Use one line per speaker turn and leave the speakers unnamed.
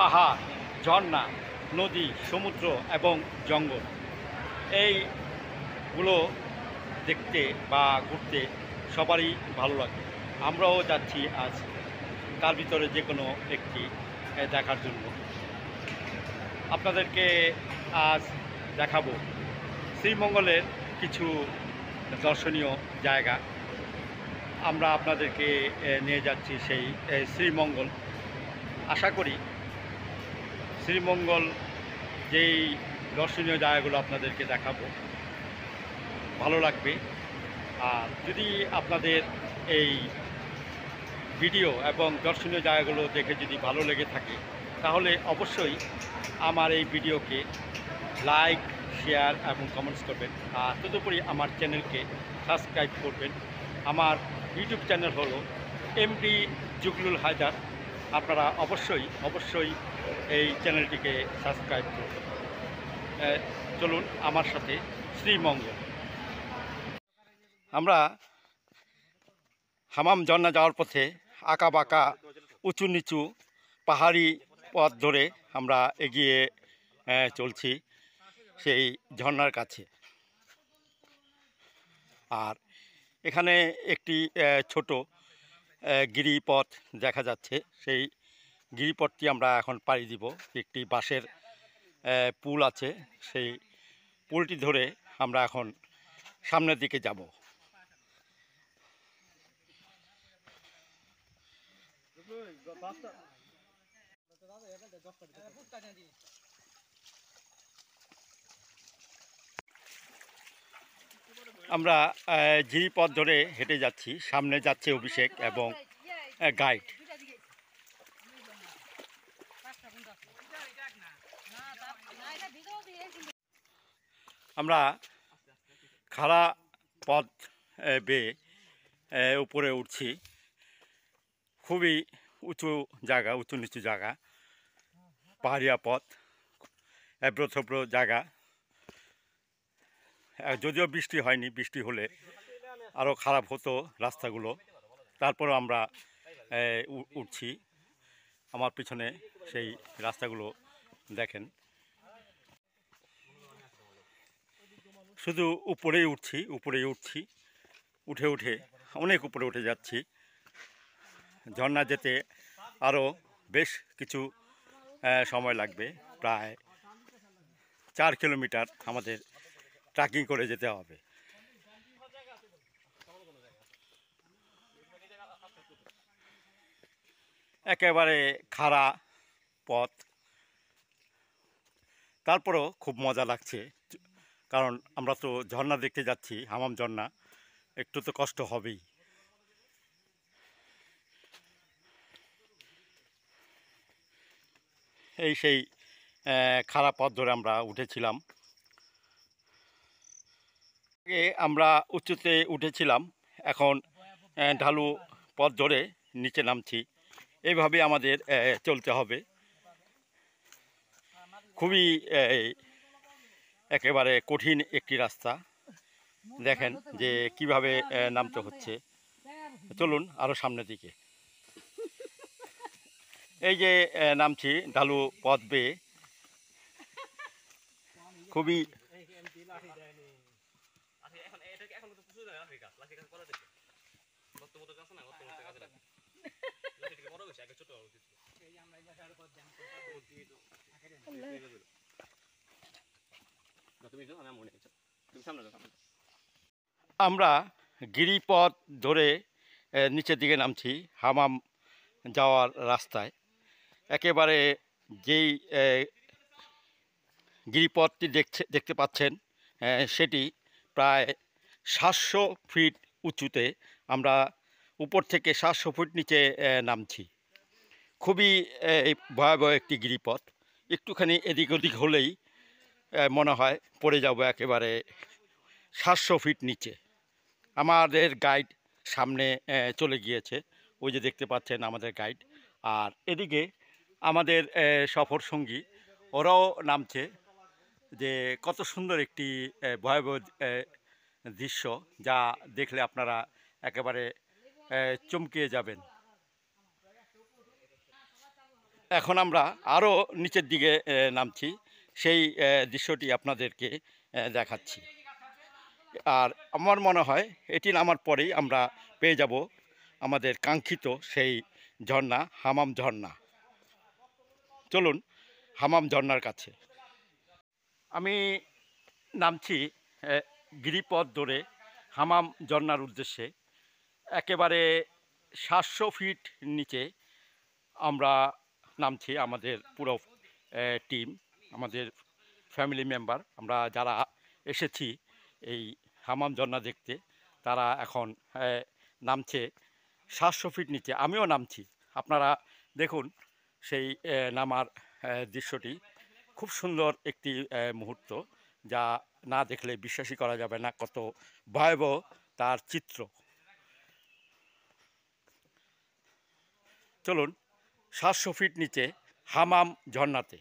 পাহাড়, ঝর্ণা, নদী, সমুদ্র এবং জঙ্গল এইগুলো দেখতে বা ঘুরতে সবারই ভালো লাগে। আমরাও যাচ্ছি আজ তার ভিতরে যে কোনো একটি দেখার জন্য। আপনাদেরকে আজ দেখাবো শ্রীমঙ্গলের কিছু দর্শনীয় জায়গা। আমরা আপনাদেরকে নিয়ে যাচ্ছি সেই শ্রীমঙ্গল। আশা করি শ্রীমঙ্গল যেই দর্শনীয় জায়গাগুলো আপনাদেরকে দেখাবো ভালো লাগবে। আর যদি আপনাদের এই ভিডিও এবং দর্শনীয় জায়গাগুলো দেখে যদি ভালো লেগে থাকে তাহলে অবশ্যই আমার এই ভিডিওকে লাইক, শেয়ার এবং কমেন্টস করবেন। আর তদুপরি আমার চ্যানেলকে সাবস্ক্রাইব করবেন। আমার ইউটিউব চ্যানেল হলো এমডি জুগলুল হায়দার। আপনারা অবশ্যই এই চ্যানেলটিকে সাবস্ক্রাইব করবেন। চলুন আমার সাথে শ্রীমঙ্গল। আমরা হামাম ঝর্ণা যাওয়ার পথে আঁকা বাঁকা উঁচু নিচু পাহাড়ি পথ ধরে আমরা এগিয়ে চলছি সেই ঝর্ণার কাছে। আর এখানে একটি ছোট গিরিপথ দেখা যাচ্ছে। সেই গিরিপথটি আমরা এখন পাড়ি দিব। একটি বাঁশের পুল আছে, সেই পুলটি ধরে আমরা এখন সামনের দিকে যাব। আমরা গিরিপথ ধরে হেঁটে যাচ্ছি। সামনে যাচ্ছে অভিষেক এবং গাইড। আমরা খাড়া পথ বেয়ে উপরে উঠছি। খুবই উঁচু জায়গা, উঁচু নিচু জায়গা, পাহাড়িয়া পথ, এবড়ো থেবড়ো জায়গা। যদিও বৃষ্টি হয়নি, বৃষ্টি হলে আরও খারাপ হতো রাস্তাগুলো। তারপরেও আমরা উঠছি। আমার পিছনে সেই রাস্তাগুলো দেখেন। শুধু উপরেই উঠছি, উঠে অনেক উপরে উঠে যাচ্ছি। ঝর্ণা যেতে আরও বেশ কিছু সময় লাগবে। প্রায় 4 কিলোমিটার আমাদের ট্রেকিং করে যেতে হবে। একেবারে খাড়া পথ, তারপরেও খুব মজা লাগছে। কারণ আমরা তো ঝর্ণা দেখতে যাচ্ছি, হামাম ঝর্ণা, একটু তো কষ্ট হবেই। এই সেই খাড়া পথ ধরে আমরা উঠেছিলাম। আগে আমরা উঁচুতে উঠেছিলাম, এখন ঢালু পথ ধরে নিচে নামছি। এইভাবে আমাদের চলতে হবে। খুবই একেবারে কঠিন একটি রাস্তা। দেখেন যে কিভাবে নামতে হচ্ছে। চলুন আরও সামনের দিকে। এই যে নামছি ঢালু পথ বেয়ে। খুবই আমরা গিরিপথ ধরে নিচের দিকে নামছি হামাম যাওয়ার রাস্তায়। একেবারে যেই গিরিপথটি দেখতে পাচ্ছেন সেটি প্রায় 700 ফিট উঁচুতে। আমরা উপর থেকে 700 ফুট নিচে নামছি। খুবই ভয়াবহ একটি গিরিপথ। একটুখানি এদিক ওদিক হলেই মনে হয় পড়ে যাব একেবারে 700 ফিট নিচে। আমাদের গাইড সামনে চলে গিয়েছে, ওই যে দেখতে পাচ্ছেন আমাদের গাইড। আর এদিকে আমাদের সফর সঙ্গী, ওরাও নামছে। যে কত সুন্দর একটি ভয়াবহ দৃশ্য, যা দেখলে আপনারা একেবারে চমকে যাবেন। এখন আমরা আরও নিচের দিকে নামছি, সেই দৃশ্যটি আপনাদেরকে দেখাচ্ছি। আর আমার মনে হয় এটি নামার পরেই আমরা পেয়ে যাব আমাদের কাঙ্ক্ষিত সেই ঝর্ণা, হামাম ঝর্ণা। চলুন হামাম ঝর্ণার কাছে। আমি নামছি গিরিপথ ধরে হামাম ঝর্ণার উদ্দেশ্যে। একেবারে 700 ফিট নিচে আমরা নামছি, আমাদের পুরো টিম, আমাদের ফ্যামিলি মেম্বার, আমরা যারা এসেছি এই হামাম ঝর্ণা দেখতে, তারা এখন নামছে 700 ফিট নিচে। আমিও নামছি। আপনারা দেখুন সেই নামার দৃশ্যটি। খুব সুন্দর একটি মুহূর্ত, যা না দেখলে বিশ্বাসই করা যাবে না কত ভয়াবহ তার চিত্র। চলুন 700 ফিট নিচে হামাম ঝর্ণাতে।